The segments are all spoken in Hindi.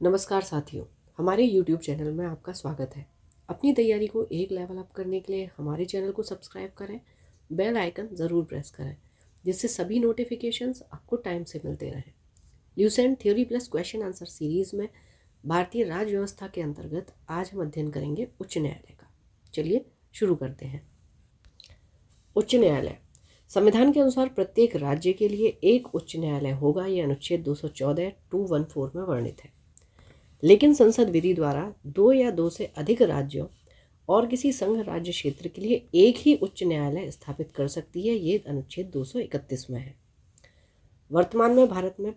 नमस्कार साथियों, हमारे YouTube चैनल में आपका स्वागत है। अपनी तैयारी को एक लेवल अप करने के लिए हमारे चैनल को सब्सक्राइब करें, बेल आइकन ज़रूर प्रेस करें, जिससे सभी नोटिफिकेशंस आपको टाइम से मिलते रहें। Lucent theory plus question answer series में भारतीय राज्य व्यवस्था के अंतर्गत आज हम अध्ययन करेंगे उच्च न्यायालय का। चलिए शुरू करते हैं। उच्च न्यायालय संविधान के अनुसार प्रत्येक राज्य के लिए एक उच्च न्यायालय होगा। यह अनुच्छेद 214(2)(1)(4) में वर्णित है। लेकिन संसद विधि द्वारा दो या दो से अधिक राज्यों और किसी संघ राज्य क्षेत्र के लिए एक ही उच्च न्यायालय स्थापित कर सकती है। ये अनुच्छेद 231 में है। वर्तमान में भारत में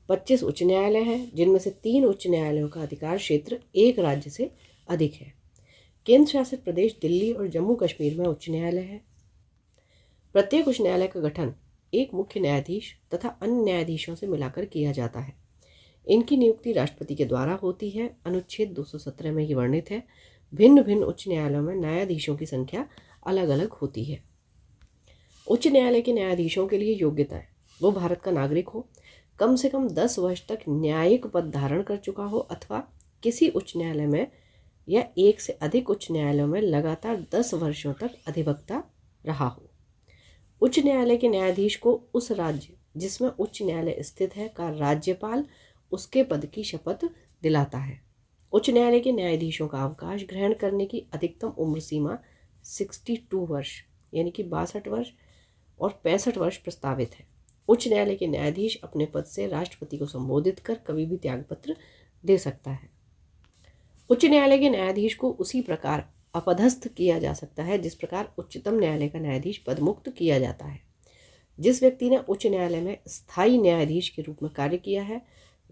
25 उच्च न्यायालय हैं, जिनमें से 3 उच्च न्यायालयों का अधिकार क्षेत्र एक राज्य से अधिक है। केंद्र शासित प्रदेश दिल्ली और जम्मू कश्मीर में उच्च न्यायालय है। प्रत्येक उच्च न्यायालय का गठन एक मुख्य न्यायाधीश तथा अन्य न्यायाधीशों से मिलाकर किया जाता है। इनकी नियुक्ति राष्ट्रपति के द्वारा होती है। अनुच्छेद 217 में ये वर्णित है। भिन्न भिन्न उच्च न्यायालयों में न्यायाधीशों की संख्या अलग अलग होती है। उच्च न्यायालय के न्यायाधीशों के लिए योग्यताएं: वो भारत का नागरिक हो, कम से कम 10 वर्ष तक न्यायिक पद धारण कर चुका हो अथवा किसी उच्च न्यायालय में या एक से अधिक उच्च न्यायालयों में लगातार 10 वर्षों तक अधिवक्ता रहा हो। उच्च न्यायालय के न्यायाधीश को उस राज्य जिसमें उच्च न्यायालय स्थित है का राज्यपाल उसके पद की शपथ दिलाता है। उच्च न्यायालय के न्यायाधीशों का अवकाश ग्रहण करने की अधिकतम उम्र सीमा 62 वर्ष यानी कि 62 वर्ष और 65 वर्ष प्रस्तावित है। उच्च न्यायालय के न्यायाधीश अपने पद से राष्ट्रपति को संबोधित कर कभी भी त्यागपत्र दे सकता है। उच्च न्यायालय के न्यायाधीश को उसी प्रकार अपदस्थ किया जा सकता है जिस प्रकार उच्चतम न्यायालय का न्यायाधीश पदमुक्त किया जाता है। जिस व्यक्ति ने उच्च न्यायालय में स्थायी न्यायाधीश के रूप में कार्य किया है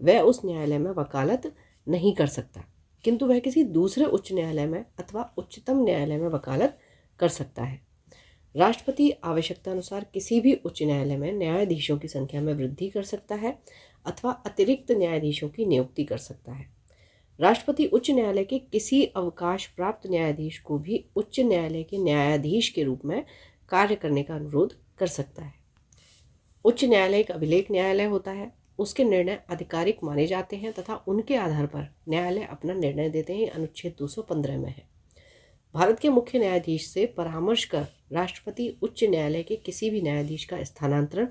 वह उस न्यायालय में वकालत नहीं कर सकता, किंतु वह किसी दूसरे उच्च न्यायालय में अथवा उच्चतम न्यायालय में वकालत कर सकता है। राष्ट्रपति आवश्यकता अनुसार किसी भी उच्च न्यायालय में न्यायाधीशों की संख्या में वृद्धि कर सकता है अथवा अतिरिक्त न्यायाधीशों की नियुक्ति कर सकता है। राष्ट्रपति उच्च न्यायालय के किसी अवकाश प्राप्त न्यायाधीश को भी उच्च न्यायालय के न्यायाधीश के रूप में कार्य करने का अनुरोध कर सकता है। उच्च न्यायालय एक अभिलेख न्यायालय होता है। उसके निर्णय आधिकारिक माने जाते हैं तथा उनके आधार पर न्यायालय अपना निर्णय देते हैं। अनुच्छेद 215 में है। भारत के मुख्य न्यायाधीश से परामर्श कर राष्ट्रपति उच्च न्यायालय के किसी भी न्यायाधीश का स्थानांतरण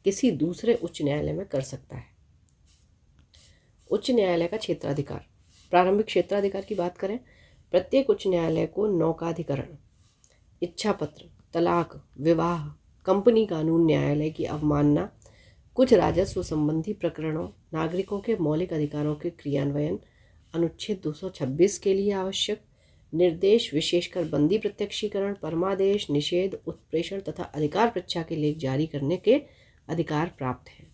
किसी दूसरे उच्च न्यायालय में कर सकता है। उच्च न्यायालय का क्षेत्राधिकार: प्रारंभिक क्षेत्राधिकार की बात करें, प्रत्येक उच्च न्यायालय को नौकाधिकरण, इच्छा पत्र, तलाक, विवाह, कंपनी कानून, न्यायालय की अवमानना, कुछ राजस्व संबंधी प्रकरणों, नागरिकों के मौलिक अधिकारों के क्रियान्वयन, अनुच्छेद 226 के लिए आवश्यक निर्देश, विशेषकर बंदी प्रत्यक्षीकरण, परमादेश, निषेध, उत्प्रेषण तथा अधिकार परीक्षा के लेख जारी करने के अधिकार प्राप्त हैं।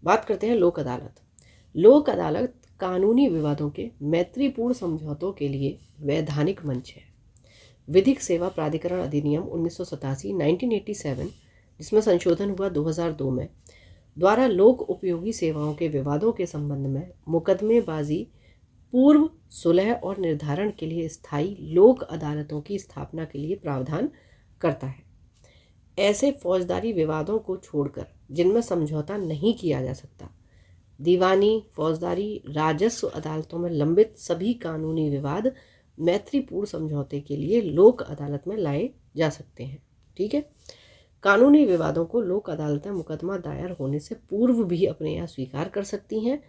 बात करते हैं लोक अदालत। लोक अदालत कानूनी विवादों के मैत्रीपूर्ण समझौतों के लिए वैधानिक मंच है। विधिक सेवा प्राधिकरण अधिनियम 1987 1987, जिसमें संशोधन हुआ 2002 में, द्वारा लोक उपयोगी सेवाओं के विवादों के संबंध में मुकदमेबाजी पूर्व सुलह और निर्धारण के लिए स्थायी लोक अदालतों की स्थापना के लिए प्रावधान करता है। ऐसे फौजदारी विवादों को छोड़कर जिनमें समझौता नहीं किया जा सकता, दीवानी, फौजदारी, राजस्व अदालतों में लंबित सभी कानूनी विवाद मैत्रीपूर्ण समझौते के लिए लोक अदालत में लाए जा सकते हैं। ठीक है। कानूनी विवादों को लोक अदालतें मुकदमा दायर होने से पूर्व भी अपने यहाँ स्वीकार कर सकती हैं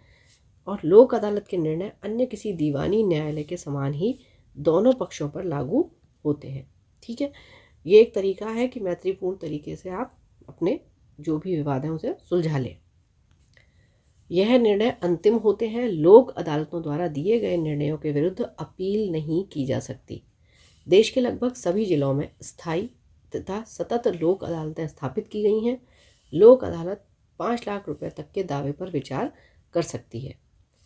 और लोक अदालत के निर्णय अन्य किसी दीवानी न्यायालय के समान ही दोनों पक्षों पर लागू होते हैं। ठीक है। ये एक तरीका है कि मैत्रीपूर्ण तरीके से आप अपने जो भी विवाद हैं उसे सुलझा लें। यह निर्णय अंतिम होते हैं। लोक अदालतों द्वारा दिए गए निर्णयों के विरुद्ध अपील नहीं की जा सकती। देश के लगभग सभी जिलों में स्थायी तथा सतत लोक अदालतें स्थापित की गई हैं। लोक अदालत 5 लाख रुपए तक के दावे पर विचार कर सकती है।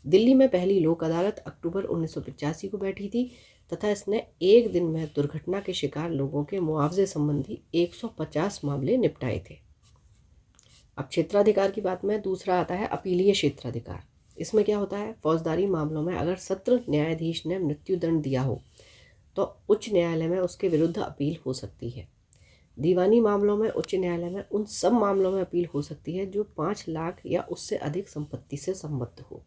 दिल्ली में पहली लोक अदालत अक्टूबर 1985 को बैठी थी तथा इसने एक दिन में दुर्घटना के शिकार लोगों के मुआवजे संबंधी 150 मामले निपटाए थे। अब क्षेत्राधिकार की बात में दूसरा आता है अपीलीय क्षेत्राधिकार। इसमें क्या होता है, फौजदारी मामलों में अगर सत्र न्यायाधीश ने मृत्युदंड दिया हो तो उच्च न्यायालय में उसके विरुद्ध अपील हो सकती है। दीवानी मामलों में उच्च न्यायालय में उन सब मामलों में अपील हो सकती है जो 5 लाख या उससे अधिक संपत्ति से संबद्ध हो।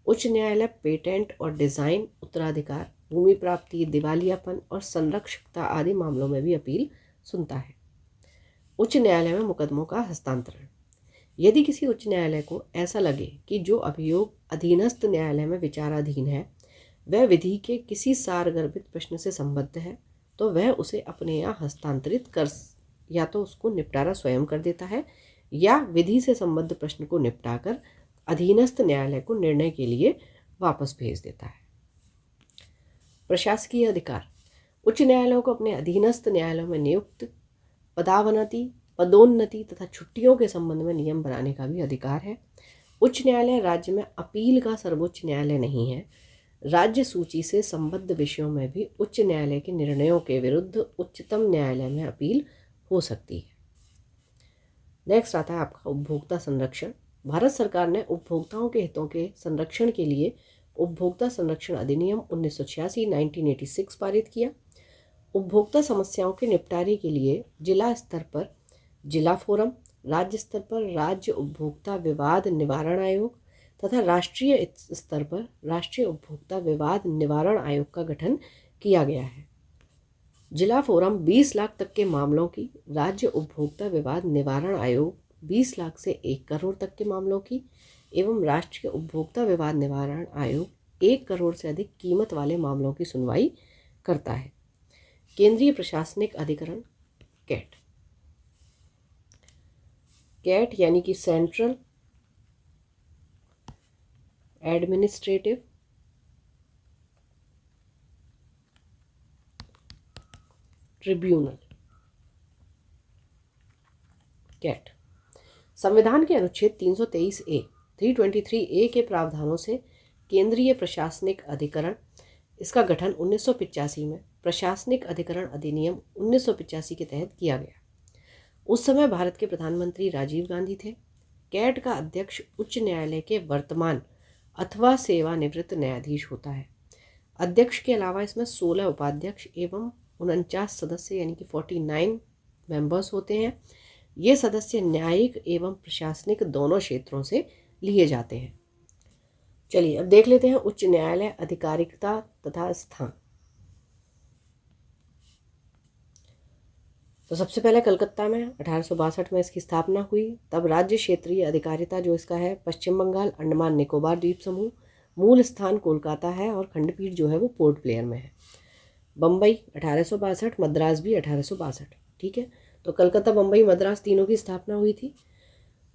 उच्च न्यायालय पेटेंट और डिज़ाइन, उत्तराधिकार, भूमि प्राप्ति, दिवालियापन और संरक्षकता आदि मामलों में भी अपील सुनता है। उच्च न्यायालय में मुकदमों का हस्तांतरण। यदि किसी उच्च न्यायालय को ऐसा लगे कि जो अभियोग अधीनस्थ न्यायालय में विचाराधीन है वह विधि के किसी सारगर्भित प्रश्न से संबद्ध है, तो वह उसे अपने यहाँ हस्तांतरित कर या तो उसको निपटारा स्वयं कर देता है या विधि से संबद्ध प्रश्न को निपटाकर अधीनस्थ न्यायालय को निर्णय के लिए वापस भेज देता है। प्रशासकीय अधिकार। उच्च न्यायालयों को अपने अधीनस्थ न्यायालयों में नियुक्त, पदावनति, पदोन्नति तथा छुट्टियों के संबंध में नियम बनाने का भी अधिकार है। उच्च न्यायालय राज्य में अपील का सर्वोच्च न्यायालय नहीं है। राज्य सूची से संबद्ध विषयों में भी उच्च न्यायालय के निर्णयों के विरुद्ध उच्चतम न्यायालय में अपील हो सकती है। नेक्स्ट आता है आपका उपभोक्ता संरक्षण। भारत सरकार ने उपभोक्ताओं के हितों के संरक्षण के लिए उपभोक्ता संरक्षण अधिनियम 1986 1986 पारित किया। उपभोक्ता समस्याओं के निपटारे के लिए जिला स्तर पर जिला फोरम, राज्य स्तर पर राज्य उपभोक्ता विवाद निवारण आयोग तथा राष्ट्रीय स्तर पर राष्ट्रीय उपभोक्ता विवाद निवारण आयोग का गठन किया गया है। जिला फोरम 20 लाख तक के मामलों की, राज्य उपभोक्ता विवाद निवारण आयोग 20 लाख से 1 करोड़ तक के मामलों की एवं राष्ट्रीय उपभोक्ता विवाद निवारण आयोग 1 करोड़ से अधिक कीमत वाले मामलों की सुनवाई करता है। केंद्रीय प्रशासनिक अधिकरण कैट। कैट यानी कि सेंट्रल एडमिनिस्ट्रेटिव ट्रिब्यूनल, कैट संविधान के अनुच्छेद 323A के प्रावधानों से केंद्रीय प्रशासनिक अधिकरण, इसका गठन 1985 में प्रशासनिक अधिकरण अधिनियम 1985 के तहत किया गया। उस समय भारत के प्रधानमंत्री राजीव गांधी थे। कैट का अध्यक्ष उच्च न्यायालय के वर्तमान अथवा सेवानिवृत्त न्यायाधीश होता है। अध्यक्ष के अलावा इसमें 16 उपाध्यक्ष एवं 49 सदस्य यानी कि 49 मेंबर्स होते हैं। ये सदस्य न्यायिक एवं प्रशासनिक दोनों क्षेत्रों से लिए जाते हैं। चलिए अब देख लेते हैं उच्च न्यायालय आधिकारिकता तथा स्थान। तो सबसे पहले कलकत्ता में 1862 में इसकी स्थापना हुई। तब राज्य क्षेत्रीय अधिकारिता जो इसका है पश्चिम बंगाल, अंडमान निकोबार द्वीप समूह, मूल स्थान कोलकाता है और खंडपीठ जो है वो पोर्ट ब्लेयर में है। बम्बई 1862, मद्रास भी 1862। ठीक है, तो कलकत्ता, बम्बई, मद्रास तीनों की स्थापना हुई थी।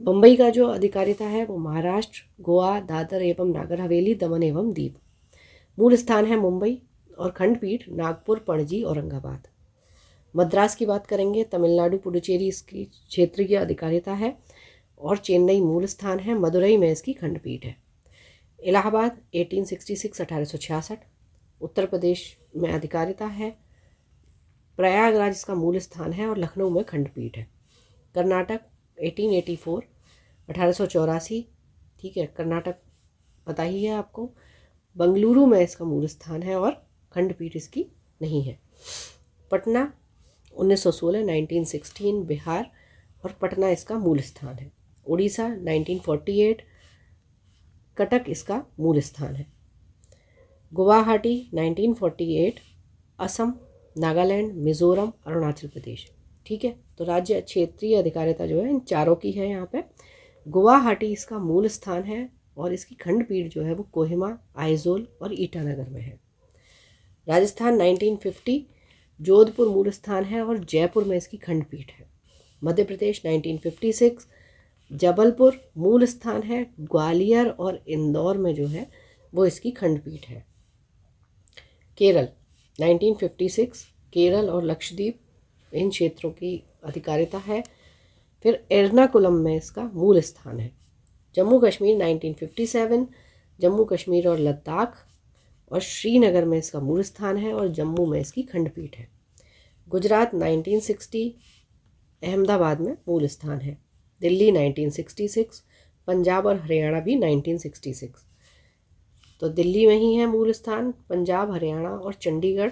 बम्बई का जो अधिकारिता है वो महाराष्ट्र, गोवा, दादर एवं नागर हवेली, दमन एवं दीव। मूल स्थान है मुंबई और खंडपीठ नागपुर, पणजी, औरंगाबाद। मद्रास की बात करेंगे, तमिलनाडु, पुडुचेरी इसकी क्षेत्रीय अधिकारिता है और चेन्नई मूल स्थान है। मदुरई में इसकी खंडपीठ है। इलाहाबाद 1866 1866 उत्तर प्रदेश में अधिकारिता है। प्रयागराज इसका मूल स्थान है और लखनऊ में खंडपीठ है। कर्नाटक 1884 1884, ठीक है, कर्नाटक पता ही है आपको। बंगलुरु में इसका मूल स्थान है और खंडपीठ इसकी नहीं है। पटना 1916 1916 बिहार और पटना इसका मूल स्थान है। उड़ीसा 1948 कटक इसका मूल स्थान है। गुवाहाटी 1948 असम, नागालैंड, मिजोरम, अरुणाचल प्रदेश। ठीक है, तो राज्य क्षेत्रीय अधिकारिता जो है इन चारों की है। यहाँ पे गुवाहाटी इसका मूल स्थान है और इसकी खंडपीठ जो है वो कोहिमा, आइजोल और ईटानगर में है। राजस्थान 1950 जोधपुर मूल स्थान है और जयपुर में इसकी खंडपीठ है। मध्य प्रदेश 1956 जबलपुर मूल स्थान है। ग्वालियर और इंदौर में जो है वो इसकी खंडपीठ है। केरल 1956 केरल और लक्षद्वीप इन क्षेत्रों की अधिकारिता है। फिर एर्नाकुलम में इसका मूल स्थान है। जम्मू कश्मीर 1957 जम्मू कश्मीर और लद्दाख और श्रीनगर में इसका मूल स्थान है और जम्मू में इसकी खंडपीठ है। गुजरात 1960 अहमदाबाद में मूल स्थान है। दिल्ली 1966, पंजाब और हरियाणा भी 1966। तो दिल्ली में ही है मूल स्थान। पंजाब, हरियाणा और चंडीगढ़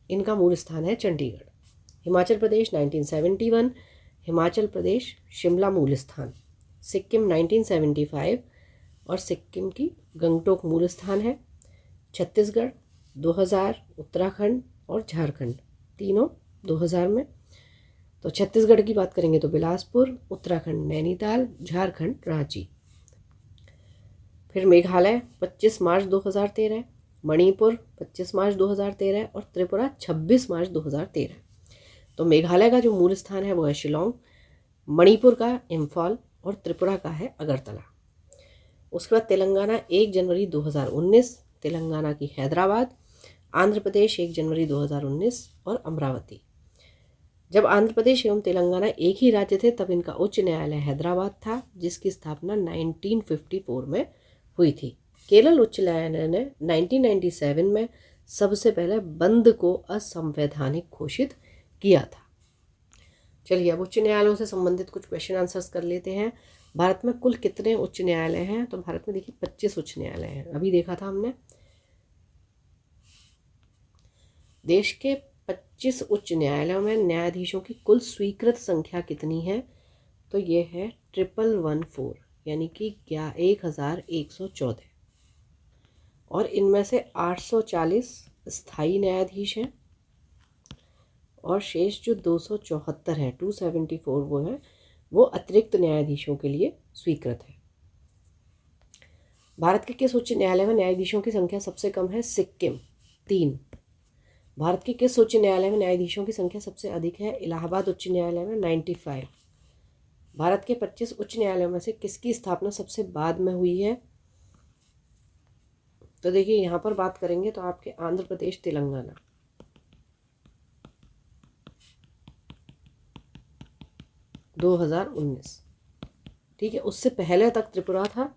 इनका मूल स्थान है चंडीगढ़। हिमाचल प्रदेश 1971, हिमाचल प्रदेश शिमला मूल स्थान। सिक्किम 1975 और सिक्किम की गंगटोक मूल स्थान है। छत्तीसगढ़ 2000, उत्तराखंड और झारखंड तीनों 2000 में। तो छत्तीसगढ़ की बात करेंगे तो बिलासपुर, उत्तराखंड नैनीताल, झारखंड रांची। फिर मेघालय 25 मार्च 2013, मणिपुर 25 मार्च 2013 और त्रिपुरा 26 मार्च 2013। तो मेघालय का जो मूल स्थान है वो है शिलोंग, मणिपुर का इम्फाल और त्रिपुरा का है अगरतला। उसके बाद तेलंगाना 1 जनवरी 2019, तेलंगाना की हैदराबाद। आंध्र प्रदेश 1 जनवरी 2019 और अमरावती। जब आंध्र प्रदेश एवं तेलंगाना एक ही राज्य थे तब इनका उच्च न्यायालय हैदराबाद था, जिसकी स्थापना 1954 में हुई थी। केरल उच्च न्यायालय ने 1997 में सबसे पहले बंद को असंवैधानिक घोषित किया था। चलिए अब उच्च न्यायालयों से संबंधित कुछ क्वेश्चन आंसर्स कर लेते हैं। भारत में कुल कितने उच्च न्यायालय हैं? तो भारत में देखिए 25 उच्च न्यायालय हैं, अभी देखा था हमने। देश के 25 उच्च न्यायालयों में न्यायाधीशों की कुल स्वीकृत संख्या कितनी है? तो ये है 1114, यानी कि 1114। और इनमें से 840 स्थायी न्यायाधीश हैं और शेष जो 274 हैं, 274 वो हैं, वो अतिरिक्त न्यायाधीशों के लिए स्वीकृत है। भारत के किस उच्च न्यायालय में न्यायाधीशों की संख्या सबसे कम है? सिक्किम 3। भारत के किस उच्च न्यायालय में न्यायाधीशों की संख्या सबसे अधिक है? इलाहाबाद उच्च न्यायालय में 95। भारत के 25 उच्च न्यायालयों में से किसकी स्थापना सबसे बाद में हुई है? तो देखिए यहाँ पर बात करेंगे तो आपके आंध्र प्रदेश, तेलंगाना। – 2019, ठीक है। उससे पहले तक त्रिपुरा था,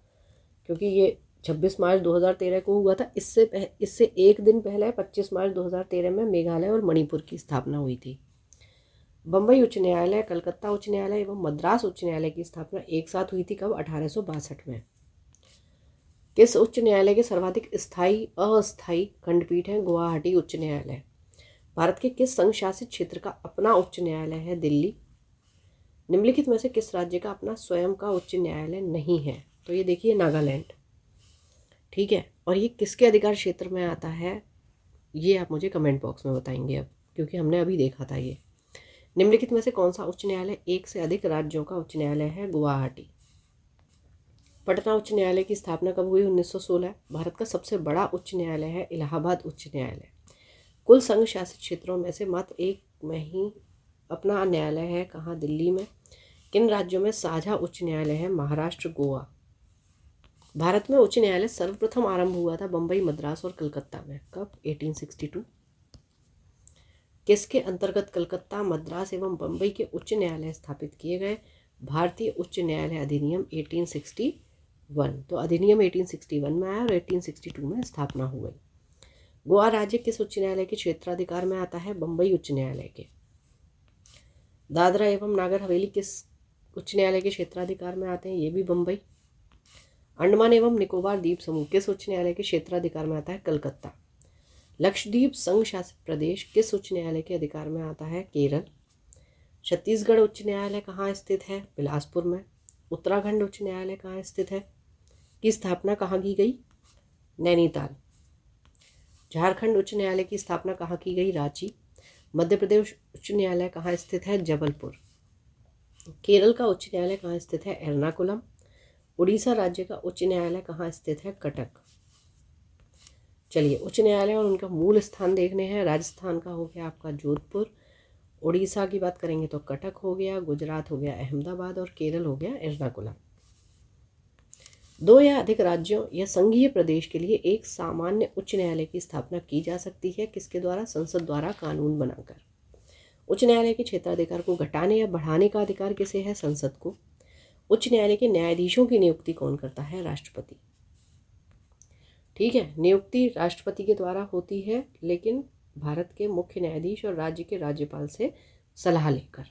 क्योंकि ये 26 मार्च 2013 को हुआ था। इससे एक दिन पहले 25 मार्च 2013 में मेघालय और मणिपुर की स्थापना हुई थी। बम्बई उच्च न्यायालय, कलकत्ता उच्च न्यायालय एवं मद्रास उच्च न्यायालय की स्थापना एक साथ हुई थी। कब? 1862 में। किस उच्च न्यायालय के सर्वाधिक स्थायी अस्थायी खंडपीठ है? गुवाहाटी उच्च न्यायालय। भारत के किस संघ शासित क्षेत्र का अपना उच्च न्यायालय है? दिल्ली। निम्नलिखित में से किस राज्य का अपना स्वयं का उच्च न्यायालय नहीं है? तो ये देखिए नागालैंड, ठीक है। और ये किसके अधिकार क्षेत्र में आता है? ये आप मुझे कमेंट बॉक्स में बताएंगे अब, क्योंकि हमने अभी देखा था ये। निम्नलिखित में से कौन सा उच्च न्यायालय एक से अधिक राज्यों का उच्च न्यायालय है? गुवाहाटी। पटना उच्च न्यायालय की स्थापना कब हुई? 1916। भारत का सबसे बड़ा उच्च न्यायालय है इलाहाबाद उच्च न्यायालय। कुल संघ शासित क्षेत्रों में से मात्र एक में ही अपना न्यायालय है, कहाँ? दिल्ली में। किन राज्यों में साझा उच्च न्यायालय है? महाराष्ट्र, गोवा। भारत में उच्च न्यायालय सर्वप्रथम आरंभ हुआ था बम्बई, मद्रास और कलकत्ता में। कब? 1862। किसके अंतर्गत कलकत्ता, मद्रास एवं बम्बई के उच्च न्यायालय स्थापित किए गए? भारतीय उच्च न्यायालय अधिनियम 1861। तो अधिनियम 1861 में आया और 1862 में स्थापना हो गई। गोवा राज्य किस उच्च न्यायालय के क्षेत्राधिकार में आता है? बम्बई उच्च न्यायालय के। दादरा एवं नागर हवेली किस उच्च न्यायालय के क्षेत्राधिकार में आते हैं? ये भी बम्बई। अंडमान एवं निकोबार द्वीप समूह किस उच्च न्यायालय के क्षेत्राधिकार में आता है? कलकत्ता। लक्षद्वीप संघ शासित प्रदेश किस उच्च न्यायालय के अधिकार में आता है? केरल। छत्तीसगढ़ उच्च न्यायालय कहाँ स्थित है? बिलासपुर में। उत्तराखंड उच्च न्यायालय कहाँ स्थित है? की स्थापना कहाँ की गई? नैनीताल। झारखंड उच्च न्यायालय की स्थापना कहाँ की गई? रांची। मध्य प्रदेश उच्च न्यायालय कहाँ स्थित है? जबलपुर। केरल का उच्च न्यायालय कहाँ स्थित है? एर्नाकुलम। उड़ीसा राज्य का उच्च न्यायालय कहाँ स्थित है? कटक। चलिए उच्च न्यायालय और उनका मूल स्थान देखने हैं। राजस्थान का हो गया आपका जोधपुर, उड़ीसा की बात करेंगे तो कटक हो गया, गुजरात हो गया अहमदाबाद और केरल हो गया एर्नाकुलम। दो या अधिक राज्यों या संघीय प्रदेश के लिए एक सामान्य उच्च न्यायालय की स्थापना की जा सकती है। किसके द्वारा? संसद द्वारा कानून बनाकर। उच्च न्यायालय के क्षेत्राधिकार को घटाने या बढ़ाने का अधिकार किसे है? संसद को। उच्च न्यायालय के न्यायाधीशों की नियुक्ति कौन करता है? राष्ट्रपति। ठीक है, नियुक्ति राष्ट्रपति के द्वारा होती है, लेकिन भारत के मुख्य न्यायाधीश और राज्य के राज्यपाल से सलाह लेकर।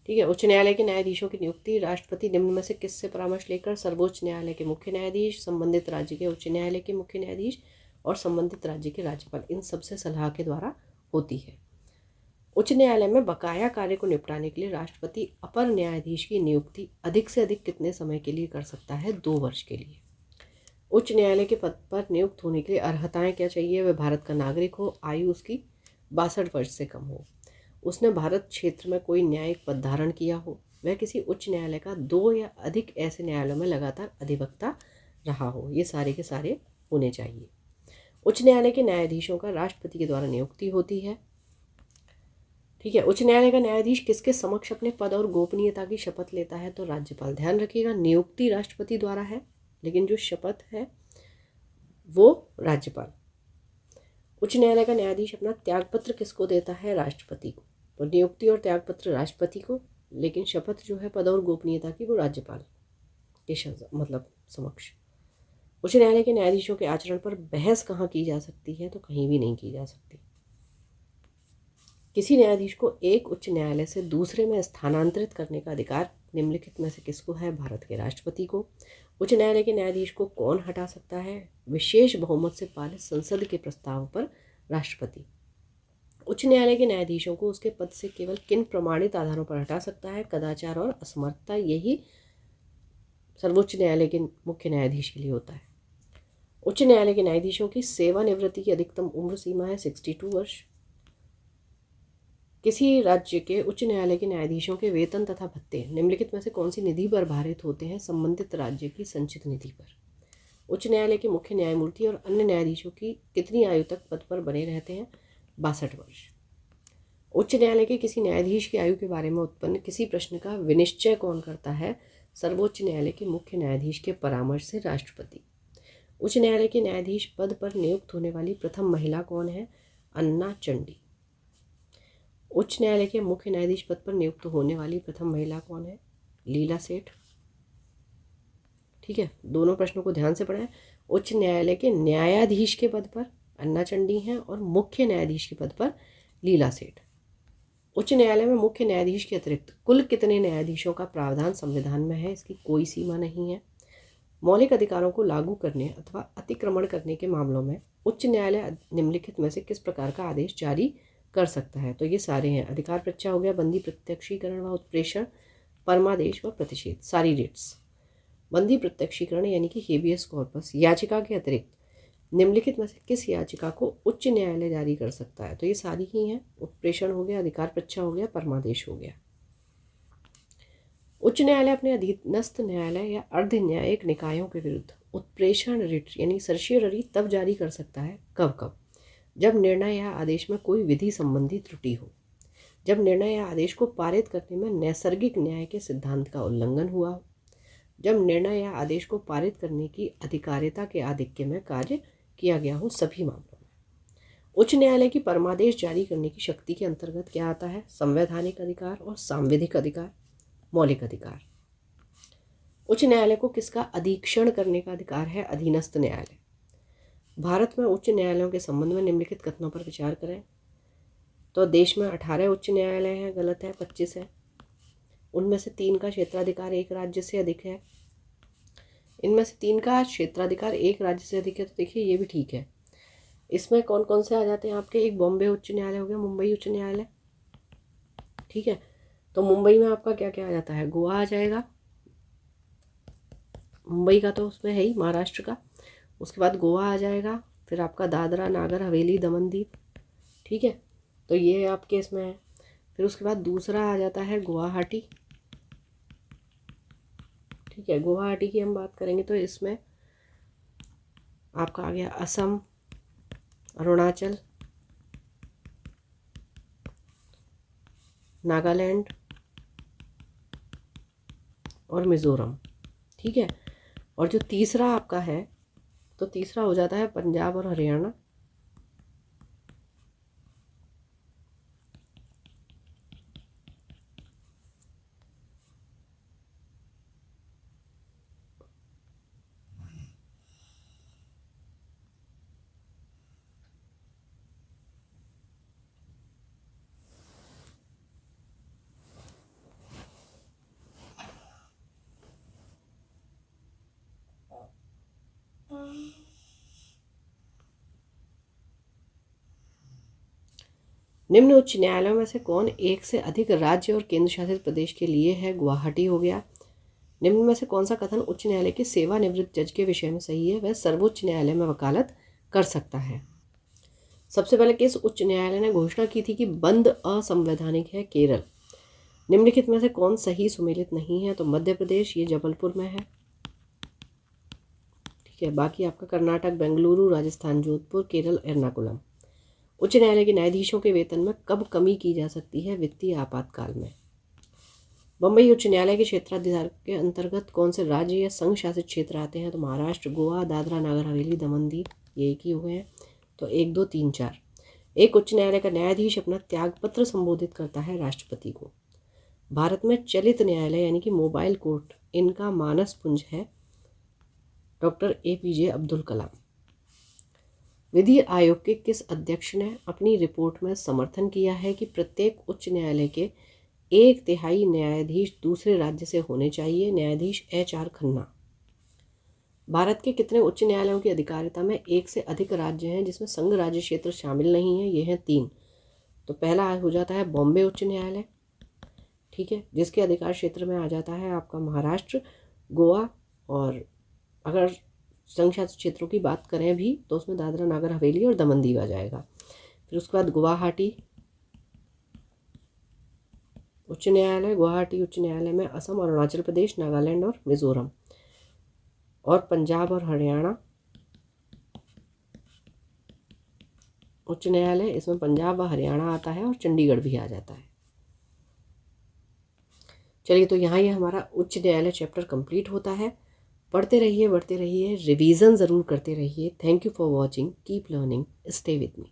ठीक है, उच्च न्यायालय के न्यायाधीशों की नियुक्ति राष्ट्रपति निम्न में से किससे परामर्श लेकर? सर्वोच्च न्यायालय के मुख्य न्यायाधीश, संबंधित राज्य के उच्च न्यायालय के मुख्य न्यायाधीश और संबंधित राज्य के राज्यपाल, इन सबसे सलाह के द्वारा होती है। उच्च न्यायालय में बकाया कार्य को निपटाने के लिए राष्ट्रपति अपर न्यायाधीश की नियुक्ति अधिक से अधिक कितने समय के लिए कर सकता है? 2 वर्ष के लिए। उच्च न्यायालय के पद पर नियुक्त होने के लिए अर्हताएं क्या चाहिए? वह भारत का नागरिक हो, आयु उसकी 62 वर्ष से कम हो, उसने भारत क्षेत्र में कोई न्यायिक पद धारण किया हो, वह किसी उच्च न्यायालय का 2 या अधिक ऐसे न्यायालयों में लगातार अधिवक्ता रहा हो। ये सारे के सारे होने चाहिए। उच्च न्यायालय के न्यायाधीशों का राष्ट्रपति के द्वारा नियुक्ति होती है। ठीक है। उच्च न्यायालय का न्यायाधीश किसके समक्ष अपने पद और गोपनीयता की शपथ लेता है? तो राज्यपाल। ध्यान रखिएगा, नियुक्ति राष्ट्रपति द्वारा है, लेकिन जो शपथ है वो राज्यपाल। उच्च न्यायालय का न्यायाधीश अपना त्यागपत्र किसको देता है? राष्ट्रपति को। तो नियुक्ति और त्यागपत्र राष्ट्रपति को, लेकिन शपथ जो है पद और गोपनीयता की वो राज्यपाल के मतलब समक्ष। उच्च न्यायालय के न्यायाधीशों के आचरण पर बहस कहाँ की जा सकती है? तो कहीं भी नहीं की जा सकती। किसी न्यायाधीश को एक उच्च न्यायालय से दूसरे में स्थानांतरित करने का अधिकार निम्नलिखित में से किसको है? भारत के राष्ट्रपति को। उच्च न्यायालय के न्यायाधीश को कौन हटा सकता है? विशेष बहुमत से पारित संसद के प्रस्ताव पर राष्ट्रपति। उच्च न्यायालय के न्यायाधीशों को उसके पद से केवल किन प्रमाणित आधारों पर हटा सकता है? कदाचार और असमर्थता। यही सर्वोच्च न्यायालय के मुख्य न्यायाधीश के लिए होता है। उच्च न्यायालय के न्यायाधीशों की सेवानिवृत्ति की अधिकतम उम्र सीमा है 62 वर्ष। किसी राज्य के उच्च न्यायालय के न्यायाधीशों के वेतन तथा भत्ते निम्नलिखित में से कौन सी निधि पर भारित होते हैं? संबंधित राज्य की संचित निधि पर। उच्च न्यायालय के मुख्य न्यायमूर्ति और अन्य न्यायाधीशों की कितनी आयु तक पद पर बने रहते हैं? 62 वर्ष। उच्च न्यायालय के किसी न्यायाधीश की आयु के बारे में उत्पन्न किसी प्रश्न का विनिश्चय कौन करता है? सर्वोच्च न्यायालय के मुख्य न्यायाधीश के परामर्श से राष्ट्रपति। उच्च न्यायालय के न्यायाधीश पद पर नियुक्त होने वाली प्रथम महिला कौन है? अन्ना चंडी। उच्च न्यायालय के मुख्य न्यायाधीश पद पर नियुक्त होने वाली प्रथम महिला कौन है? लीला सेठ। ठीक है, दोनों प्रश्नों को ध्यान से पढ़ें। उच्च न्यायालय के न्यायाधीश के पद पर अन्ना चंडी हैं और मुख्य न्यायाधीश के पद पर लीला सेठ। उच्च न्यायालय में मुख्य न्यायाधीश के अतिरिक्त कुल कितने न्यायाधीशों का प्रावधान संविधान में है? इसकी कोई सीमा नहीं है। मौलिक अधिकारों को लागू करने अथवा अतिक्रमण करने के मामलों में उच्च न्यायालय निम्नलिखित में से किस प्रकार का आदेश जारी कर सकता है? तो ये सारे हैं। अधिकार प्रत्याशा हो गया, बंदी प्रत्यक्षीकरण व उत्प्रेषण, परमादेश व प्रतिषेध, सारी रिट्स। बंदी प्रत्यक्षीकरण यानी कि हेबियस कॉर्पस याचिका के अतिरिक्त निम्नलिखित में से किस याचिका को उच्च न्यायालय जारी कर सकता है? तो ये सारी ही हैं। उत्प्रेषण हो गया, अधिकार प्रत्याशा हो गया, परमादेश हो गया। उच्च न्यायालय अपने अधीनस्थ न्यायालय या अर्ध न्यायिक निकायों के विरुद्ध उत्प्रेषण रिट यानी सर्शियरी तब जारी कर सकता है, कब कब? जब निर्णय या आदेश में कोई विधि संबंधी त्रुटि हो, जब निर्णय या आदेश को पारित करने में नैसर्गिक न्याय के सिद्धांत का उल्लंघन हुआ हो, जब निर्णय या आदेश को पारित करने की अधिकारिता के आधिक्य में कार्य किया गया हो, सभी मामलों में। उच्च न्यायालय की परमादेश जारी करने की शक्ति के अंतर्गत क्या आता है? संवैधानिक अधिकार और सांविधिक अधिकार, मौलिक अधिकार। उच्च न्यायालय को किसका अधीक्षण करने का अधिकार है? अधीनस्थ न्यायालय। भारत में उच्च न्यायालयों के संबंध में निम्नलिखित कथनों पर विचार करें। तो देश में 18 उच्च न्यायालय हैं, गलत है, 25 है। उनमें से 3 का क्षेत्राधिकार एक राज्य से अधिक है। इनमें से 3 का क्षेत्राधिकार एक राज्य से अधिक है, तो देखिए ये भी ठीक है। इसमें कौन कौन से आ जाते हैं आपके? एक बॉम्बे उच्च न्यायालय हो गया, मुंबई उच्च न्यायालय। ठीक है, तो मुंबई में आपका क्या क्या आ जाता है? गोवा आ जाएगा, मुंबई का तो उसमें है ही, महाराष्ट्र का। उसके बाद गोवा आ जाएगा, फिर आपका दादरा नागर हवेली दमन दीव। ठीक है, तो ये आपके इसमें है। फिर उसके बाद दूसरा आ जाता है गुवाहाटी। ठीक है, गुवाहाटी की हम बात करेंगे तो इसमें आपका आ गया असम, अरुणाचल, नागालैंड और मिज़ोरम। ठीक है, और जो तीसरा आपका है, तो तीसरा हो जाता है पंजाब और हरियाणा। निम्न उच्च न्यायालयों में से कौन एक से अधिक राज्य और केंद्र शासित प्रदेश के लिए है? गुवाहाटी हो गया। निम्न में से कौन सा कथन उच्च न्यायालय के सेवानिवृत्त जज के विषय में सही है? वह सर्वोच्च न्यायालय में वकालत कर सकता है। सबसे पहले किस उच्च न्यायालय ने घोषणा की थी कि बंद असंवैधानिक है? केरल। निम्नलिखित में से कौन सही सुमेलित नहीं है? तो मध्य प्रदेश, ये जबलपुर में है। ठीक है, बाकी आपका कर्नाटक बेंगलुरु, राजस्थान जोधपुर, केरल एर्नाकुलम। उच्च न्यायालय के न्यायाधीशों के वेतन में कब कमी की जा सकती है? वित्तीय आपातकाल में। बम्बई उच्च न्यायालय के क्षेत्राधिकार के अंतर्गत कौन से राज्य या संघ शासित क्षेत्र आते हैं? तो महाराष्ट्र, गोवा, दादरा नागर हवेली, दमन दीव, ये एक ही हुए हैं। तो 1, 2, 3, 4। एक उच्च न्यायालय का न्यायाधीश अपना त्यागपत्र संबोधित करता है राष्ट्रपति को। भारत में चलित न्यायालय यानी कि मोबाइल कोर्ट, इनका मानस पुंज है डॉक्टर APJ अब्दुल कलाम। विधि आयोग के किस अध्यक्ष ने अपनी रिपोर्ट में समर्थन किया है कि प्रत्येक उच्च न्यायालय के 1/3 न्यायाधीश दूसरे राज्य से होने चाहिए? न्यायाधीश HR खन्ना। भारत के कितने उच्च न्यायालयों की अधिकारिता में एक से अधिक राज्य हैं जिसमें संघ राज्य क्षेत्र शामिल नहीं है? ये हैं 3। तो पहला हो जाता है बॉम्बे उच्च न्यायालय, ठीक है, जिसके अधिकार क्षेत्र में आ जाता है आपका महाराष्ट्र, गोवा, और अगर संघ शासित क्षेत्रों की बात करें भी तो उसमें दादरा नागर हवेली और दमन दीव आ जाएगा। फिर उसके बाद गुवाहाटी उच्च न्यायालय। गुवाहाटी उच्च न्यायालय में असम और अरुणाचल प्रदेश, नागालैंड और मिजोरम, और पंजाब और हरियाणा उच्च न्यायालय, इसमें पंजाब व हरियाणा आता है और चंडीगढ़ भी आ जाता है। चलिए, तो यहाँ ये हमारा उच्च न्यायालय चैप्टर कंप्लीट होता है। पढ़ते रहिए, बढ़ते रहिए, रिवीजन ज़रूर करते रहिए। Thank you for watching, keep learning, stay with me.